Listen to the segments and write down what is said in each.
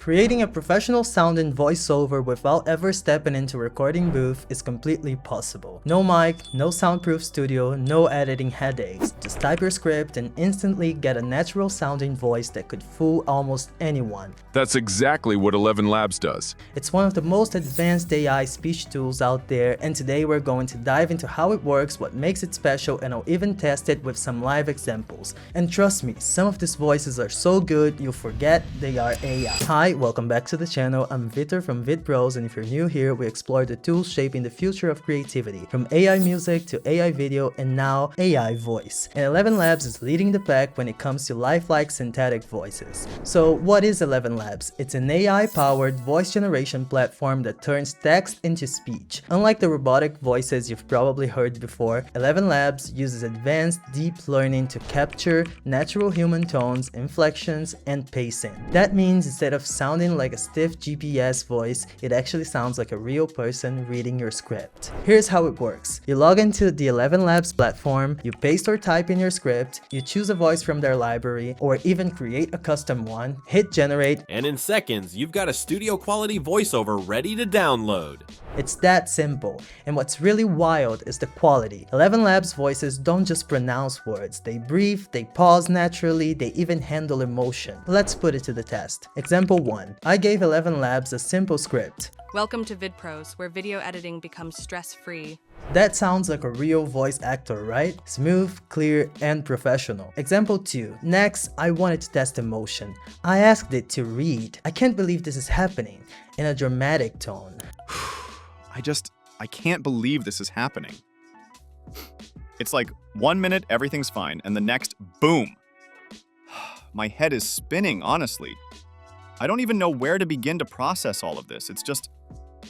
Creating a professional sounding voiceover without ever stepping into a recording booth is completely possible. No mic, no soundproof studio, no editing headaches. Just type your script and instantly get a natural sounding voice that could fool almost anyone. That's exactly what ElevenLabs does. It's one of the most advanced AI speech tools out there, and today we're going to dive into how it works, what makes it special, and I'll even test it with some live examples. And trust me, some of these voices are so good you'll forget they are AI. Hi, welcome back to the channel. I'm Victor from Vidpros, and if you're new here, we explore the tools shaping the future of creativity, from AI music to AI video and now AI voice. And ElevenLabs is leading the pack when it comes to lifelike synthetic voices. So what is ElevenLabs? It's an AI-powered voice generation platform that turns text into speech. Unlike the robotic voices you've probably heard before, ElevenLabs uses advanced deep learning to capture natural human tones, inflections, and pacing. That means instead of sounding like a stiff GPS voice, it actually sounds like a real person reading your script. Here's how it works. You log into the ElevenLabs platform, you paste or type in your script, you choose a voice from their library, or even create a custom one, hit generate, and in seconds, you've got a studio quality voiceover ready to download. It's that simple. And what's really wild is the quality. ElevenLabs voices don't just pronounce words, they breathe, they pause naturally, they even handle emotion. Let's put it to the test. Example 1. I gave ElevenLabs a simple script. Welcome to Vidpros, where video editing becomes stress-free. That sounds like a real voice actor, right? Smooth, clear, and professional. Example 2. Next, I wanted to test emotion. I asked it to read, "I can't believe this is happening," in a dramatic tone. I can't believe this is happening. It's like 1 minute everything's fine, and the next, boom. My head is spinning, honestly. I don't even know where to begin to process all of this. It's just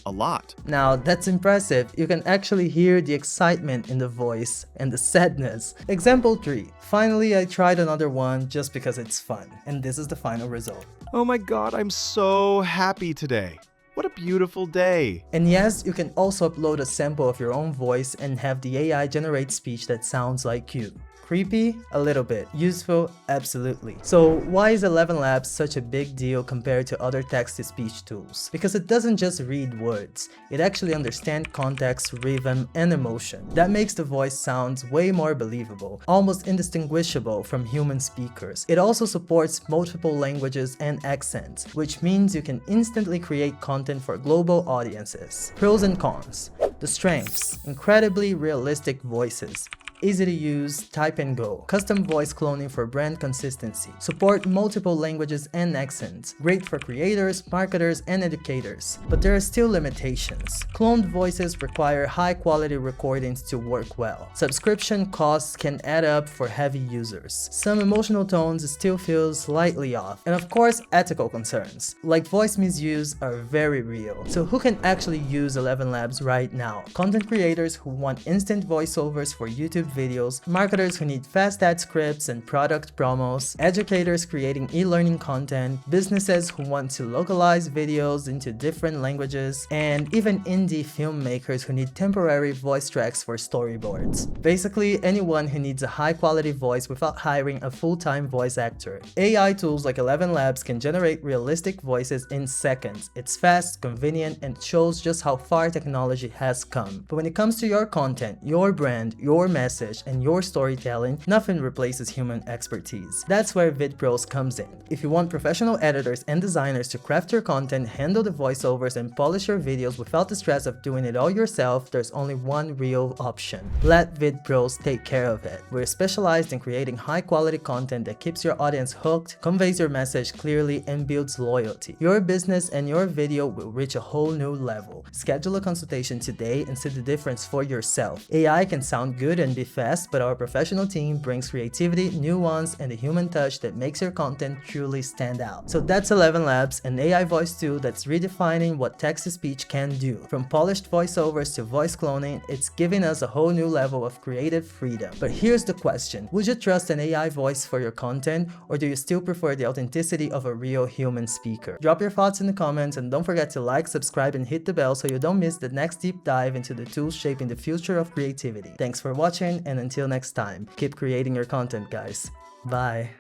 a lot. Now that's impressive. You can actually hear the excitement in the voice and the sadness. Example 3. Finally, I tried another one just because it's fun. And this is the final result. Oh my god, I'm so happy today. What a beautiful day. And yes, you can also upload a sample of your own voice and have the AI generate speech that sounds like you. Creepy? A little bit. Useful? Absolutely. So why is ElevenLabs such a big deal compared to other text-to-speech tools? Because it doesn't just read words. It actually understands context, rhythm, and emotion. That makes the voice sounds way more believable, almost indistinguishable from human speakers. It also supports multiple languages and accents, which means you can instantly create content for global audiences. Pros and cons. The strengths: incredibly realistic voices. Easy to use, type and go. Custom voice cloning for brand consistency. Support multiple languages and accents. Great for creators, marketers, and educators. But there are still limitations. Cloned voices require high quality recordings to work well. Subscription costs can add up for heavy users. Some emotional tones still feel slightly off. And of course, ethical concerns, like voice misuse, are very real. So who can actually use ElevenLabs right now? Content creators who want instant voiceovers for YouTube videos, marketers who need fast ad scripts and product promos, educators creating e-learning content, businesses who want to localize videos into different languages, and even indie filmmakers who need temporary voice tracks for storyboards. Basically, anyone who needs a high-quality voice without hiring a full-time voice actor. AI tools like ElevenLabs can generate realistic voices in seconds. It's fast, convenient, and shows just how far technology has come. But when it comes to your content, your brand, your message, and your storytelling, nothing replaces human expertise. That's where Vidpros comes in. If you want professional editors and designers to craft your content, handle the voiceovers, and polish your videos without the stress of doing it all yourself, there's only one real option. Let Vidpros take care of it. We're specialized in creating high-quality content that keeps your audience hooked, conveys your message clearly, and builds loyalty. Your business and your video will reach a whole new level. Schedule a consultation today and see the difference for yourself. AI can sound good and be fast, but our professional team brings creativity, nuance, and the human touch that makes your content truly stand out. So that's ElevenLabs, an AI voice tool that's redefining what text-to-speech can do. From polished voiceovers to voice cloning, it's giving us a whole new level of creative freedom. But here's the question: would you trust an AI voice for your content, or do you still prefer the authenticity of a real human speaker? Drop your thoughts in the comments, and don't forget to like, subscribe, and hit the bell so you don't miss the next deep dive into the tools shaping the future of creativity. Thanks for watching, and until next time, keep creating your content, guys. Bye.